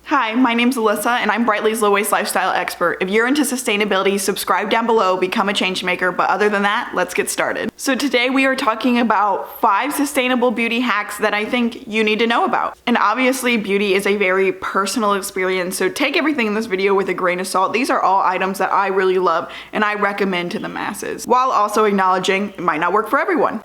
Hi, my name's Alyssa and I'm Brightly's low waste lifestyle expert. If you're into sustainability, subscribe down below, become a change maker, but other than that, let's get started. So today we are talking about 5 sustainable beauty hacks that I think you need to know about. And obviously beauty is a very personal experience, so take everything in this video with a grain of salt. These are all items that I really love and I recommend to the masses, while also acknowledging it might not work for everyone.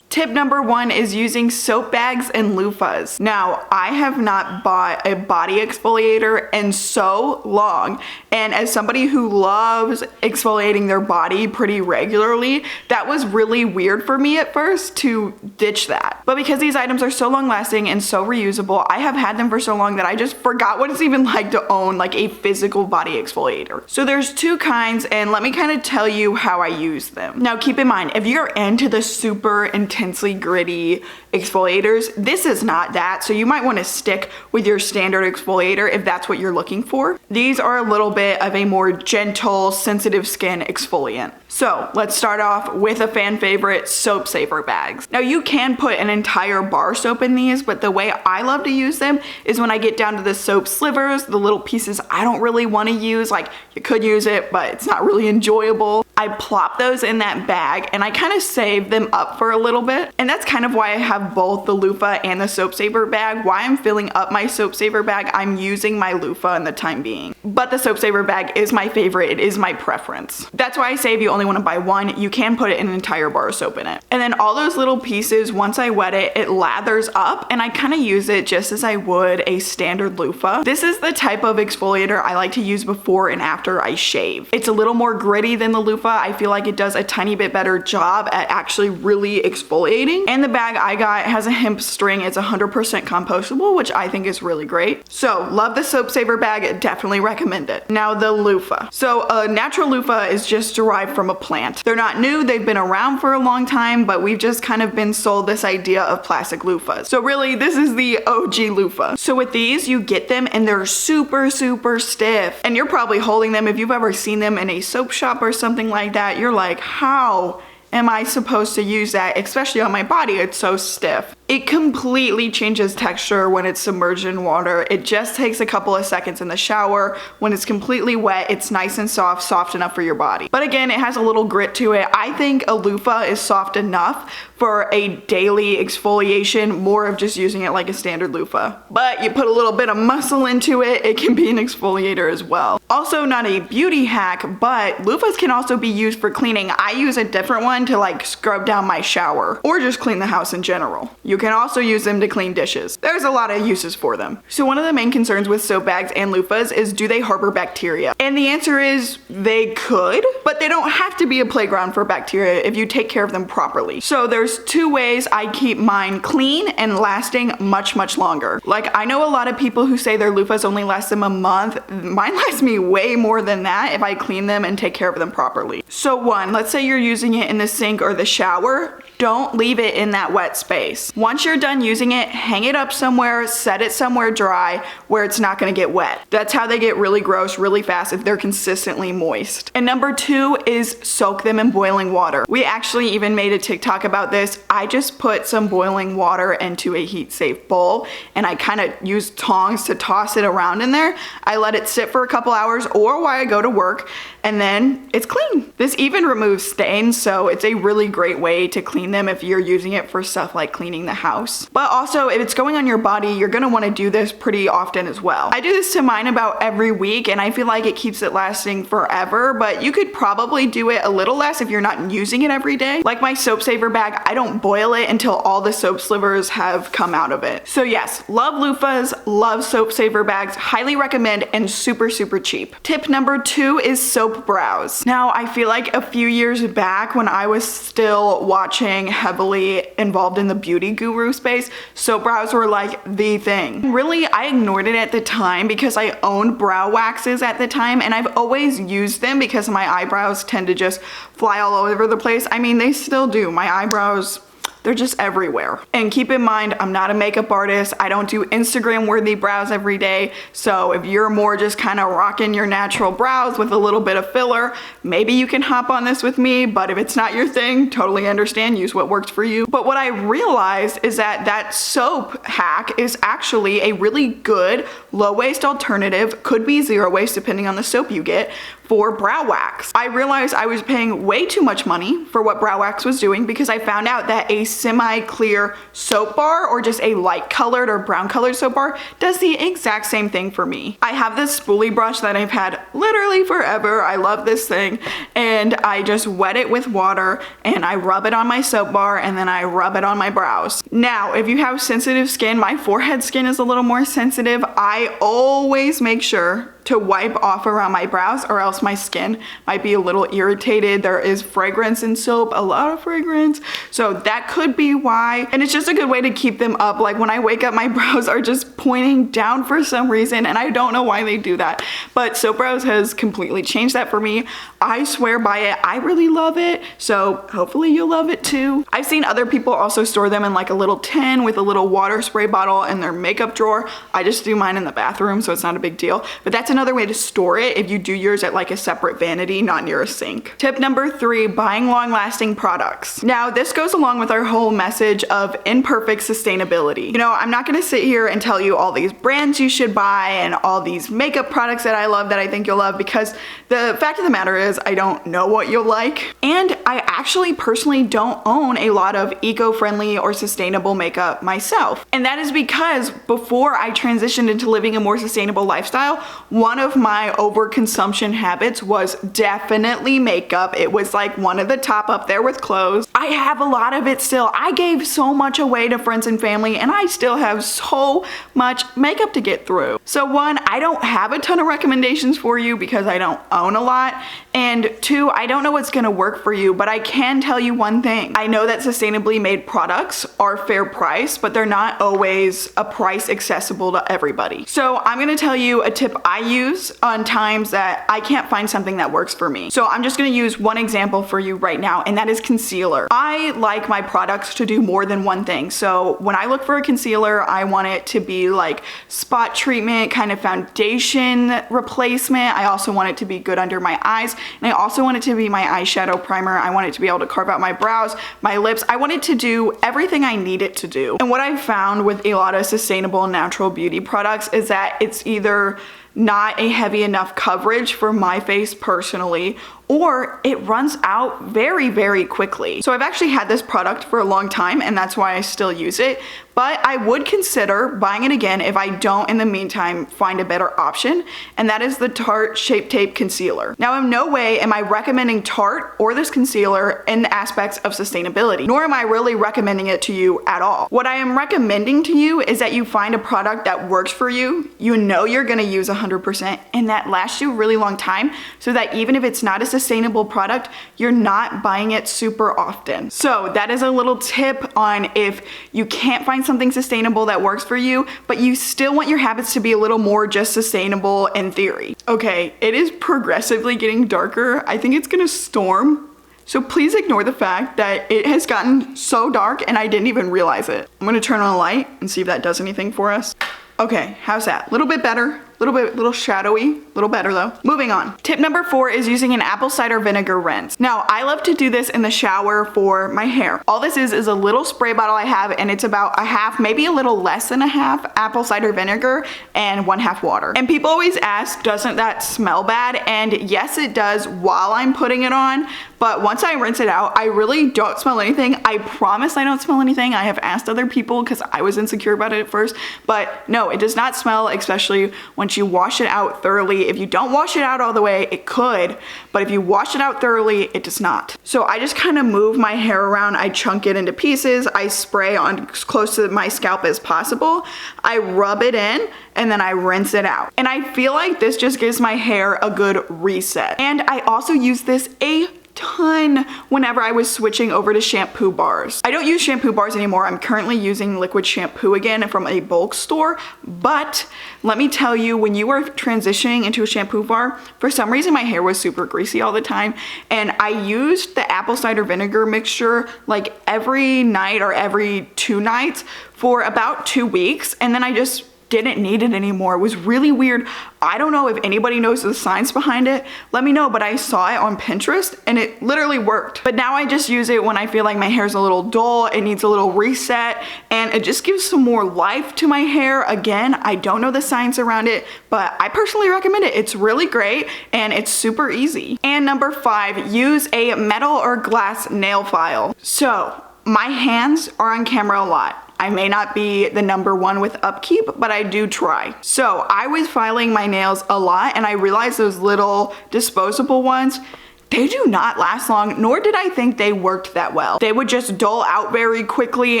Tip number 1 is using soap bags and loofahs. Now, I have not bought a body exfoliator in so long, and as somebody who loves exfoliating their body pretty regularly, that was really weird for me at first to ditch that. But because these items are so long lasting and so reusable, I have had them for so long that I just forgot what it's even like to own like a physical body exfoliator. So there's 2 kinds, and let me kind of tell you how I use them. Now keep in mind, if you're into the super intensely gritty exfoliators, this is not that, so you might want to stick with your standard exfoliator if that's what you're looking for. These are a little bit of a more gentle, sensitive skin exfoliant. So let's start off with a fan favorite, Soap Saver bags. Now you can put an entire bar soap in these, but the way I love to use them is when I get down to the soap slivers, the little pieces I don't really want to use. Like, you could use it, but it's not really enjoyable. I plop those in that bag and I kind of save them up for a little bit. And that's kind of why I have both the loofah and the Soap Saver bag. Why I'm filling up my Soap Saver bag, I'm using my loofah in the time being. But the Soap Saver bag is my favorite, it is my preference. That's why I say if you only want to buy one, you can put an entire bar of soap in it. And then all those little pieces, once I wet it, it lathers up and I kind of use it just as I would a standard loofah. This is the type of exfoliator I like to use before and after I shave. It's a little more gritty than the loofah. I feel like it does a tiny bit better job at actually really exfoliating. And the bag I got has a hemp string. It's 100% compostable, which I think is really great. So love the Soap Saver bag, definitely recommend it. Now the loofah. So a natural loofah is just derived from a plant. They're not new, they've been around for a long time, but we've just kind of been sold this idea of plastic loofahs. So really, this is the OG loofah. So with these, you get them and they're super stiff. And you're probably holding them, if you've ever seen them in a soap shop or something like that, you're like, how am I supposed to use that? Especially on my body, it's so stiff. It completely changes texture when it's submerged in water. It just takes a couple of seconds in the shower. When it's completely wet, it's nice and soft enough for your body. But again, it has a little grit to it. I think a loofah is soft enough for a daily exfoliation, more of just using it like a standard loofah. But you put a little bit of muscle into it, it can be an exfoliator as well. Also, not a beauty hack, but loofahs can also be used for cleaning. I use a different one to like scrub down my shower or just clean the house in general. You can also use them to clean dishes. There's a lot of uses for them. So one of the main concerns with soap bags and loofahs is, do they harbor bacteria? And the answer is they could, but they don't have to be a playground for bacteria if you take care of them properly. So there's 2 ways I keep mine clean and lasting much longer. Like, I know a lot of people who say their loofahs only last them a month. Mine lasts me way more than that if I clean them and take care of them properly. So 1, let's say you're using it in the sink or the shower. Don't leave it in that wet space. Once you're done using it, hang it up somewhere, set it somewhere dry where it's not gonna get wet. That's how they get really gross really fast, if they're consistently moist. And number 2 is soak them in boiling water. We actually even made a TikTok about this. I just put some boiling water into a heat safe bowl and I kind of use tongs to toss it around in there. I let it sit for a couple hours or while I go to work, and then it's clean. This even removes stains, so it's a really great way to clean them if you're using it for stuff like cleaning the house. But also, if it's going on your body, you're gonna want to do this pretty often as well. I do this to mine about every week and I feel like it keeps it lasting forever, but you could probably do it a little less if you're not using it every day. Like my Soap Saver bag, I don't boil it until all the soap slivers have come out of it. So yes, love loofahs, love Soap Saver bags, highly recommend, and super cheap. Tip number 2 is soap brows. Now, I feel like a few years back when I was still watching, heavily involved in the beauty guru space, soap brows were like the thing. Really, I ignored it at the time because I owned brow waxes at the time and I've always used them because my eyebrows tend to just fly all over the place. I mean, they still do. My eyebrows They're just everywhere. And keep in mind, I'm not a makeup artist. I don't do Instagram worthy brows every day. So if you're more just kind of rocking your natural brows with a little bit of filler, maybe you can hop on this with me. But if it's not your thing, totally understand, use what works for you. But what I realized is that soap hack is actually a really good low waste alternative, could be zero waste depending on the soap you get, for brow wax. I realized I was paying way too much money for what brow wax was doing because I found out that a semi-clear soap bar or just a light colored or brown colored soap bar does the exact same thing for me. I have this spoolie brush that I've had literally forever. I love this thing, and I just wet it with water and I rub it on my soap bar and then I rub it on my brows. Now, if you have sensitive skin, my forehead skin is a little more sensitive, I always make sure to wipe off around my brows or else my skin might be a little irritated. There is fragrance in soap, a lot of fragrance. So that could be why. And it's just a good way to keep them up. Like when I wake up, my brows are just pointing down for some reason and I don't know why they do that. But Soap Brows has completely changed that for me. I swear by it. I really love it. So hopefully you'll love it too. I've seen other people also store them in like a little tin with a little water spray bottle in their makeup drawer. I just do mine in the bathroom, so it's not a big deal. But that's another way to store it if you do yours at like a separate vanity, not near a sink. Tip number 3, buying long-lasting products. Now, this goes along with our whole message of imperfect sustainability. You know, I'm not gonna sit here and tell you all these brands you should buy and all these makeup products that I love that I think you'll love, because the fact of the matter is I don't know what you'll like. And I actually personally don't own a lot of eco-friendly or sustainable makeup myself. And that is because before I transitioned into living a more sustainable lifestyle, one of my overconsumption habits was definitely makeup. It was like one of the top up there with clothes. I have a lot of it still. I gave so much away to friends and family and I still have so much makeup to get through. So 1, I don't have a ton of recommendations for you because I don't own a lot. And 2, I don't know what's gonna work for you, but I can tell you one thing. I know that sustainably made products are fair price, but they're not always a price accessible to everybody. So I'm gonna tell you a tip I use on times that I can't find something that works for me. So I'm just gonna use one example for you right now, and that is concealer. I like my products to do more than one thing. So when I look for a concealer, I want it to be like spot treatment, kind of foundation replacement. I also want it to be good under my eyes, and I also want it to be my eyeshadow primer. I want it to be able to carve out my brows, my lips. I want it to do everything I need it to do. And what I've found with a lot of sustainable natural beauty products is that it's either not a heavy enough coverage for my face personally, or it runs out very, very quickly. So I've actually had this product for a long time and that's why I still use it, but I would consider buying it again if I don't in the meantime find a better option, and that is the Tarte Shape Tape Concealer. Now, in no way am I recommending Tarte or this concealer in the aspects of sustainability, nor am I really recommending it to you at all. What I am recommending to you is that you find a product that works for you, you know you're gonna use 100%, and that lasts you a really long time, so that even if it's not a sustainable product, you're not buying it super often. So that is a little tip on if you can't find something sustainable that works for you, but you still want your habits to be a little more just sustainable in theory. Okay, it is progressively getting darker. I think it's gonna storm. So please ignore the fact that it has gotten so dark and I didn't even realize it. I'm gonna turn on a light and see if that does anything for us. Okay, how's that? A little bit better, little shadowy, little better though. Moving on. Tip number 4 is using an apple cider vinegar rinse. Now, I love to do this in the shower for my hair. All this is a little spray bottle I have, and it's about a half, maybe a little less than a half apple cider vinegar and 1/2 water. And people always ask, doesn't that smell bad? And yes, it does while I'm putting it on, but once I rinse it out, I really don't smell anything. I promise I don't smell anything. I have asked other people because I was insecure about it at first, but no, it does not smell, especially once you wash it out thoroughly. If you don't wash it out all the way, it could, but if you wash it out thoroughly, it does not. So I just kind of move my hair around, I chunk it into pieces, I spray on as close to my scalp as possible, I rub it in, and then I rinse it out. And I feel like this just gives my hair a good reset. And I also use this a ton whenever I was switching over to shampoo bars. I don't use shampoo bars anymore. I'm currently using liquid shampoo again from a bulk store, but let me tell you, when you are transitioning into a shampoo bar, for some reason my hair was super greasy all the time, and I used the apple cider vinegar mixture like every night or every 2 nights for about 2 weeks, and then I just didn't need it anymore. It was really weird. I don't know if anybody knows the science behind it. Let me know, but I saw it on Pinterest and it literally worked. But now I just use it when I feel like my hair's a little dull, it needs a little reset, and it just gives some more life to my hair. Again, I don't know the science around it, but I personally recommend it. It's really great and it's super easy. And number 5, use a metal or glass nail file. So my hands are on camera a lot. I may not be the number one with upkeep, but I do try. So I was filing my nails a lot and I realized those little disposable ones, they do not last long, nor did I think they worked that well. They would just dull out very quickly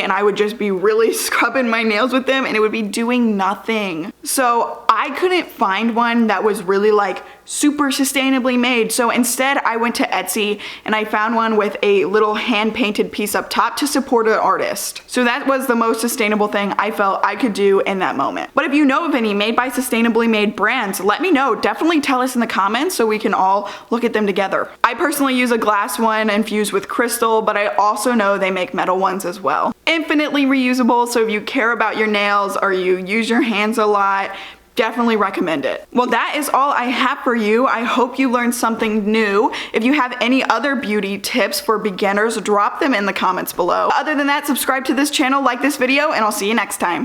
and I would just be really scrubbing my nails with them and it would be doing nothing. So I couldn't find one that was really like super sustainably made. So instead I went to Etsy and I found one with a little hand painted piece up top to support an artist. So that was the most sustainable thing I felt I could do in that moment. But if you know of any made by sustainably made brands, let me know. Definitely tell us in the comments so we can all look at them together. I personally use a glass one infused with crystal, but I also know they make metal ones as well. Infinitely reusable, so if you care about your nails or you use your hands a lot, definitely recommend it. Well, that is all I have for you. I hope you learned something new. If you have any other beauty tips for beginners, drop them in the comments below. Other than that, subscribe to this channel, like this video, and I'll see you next time.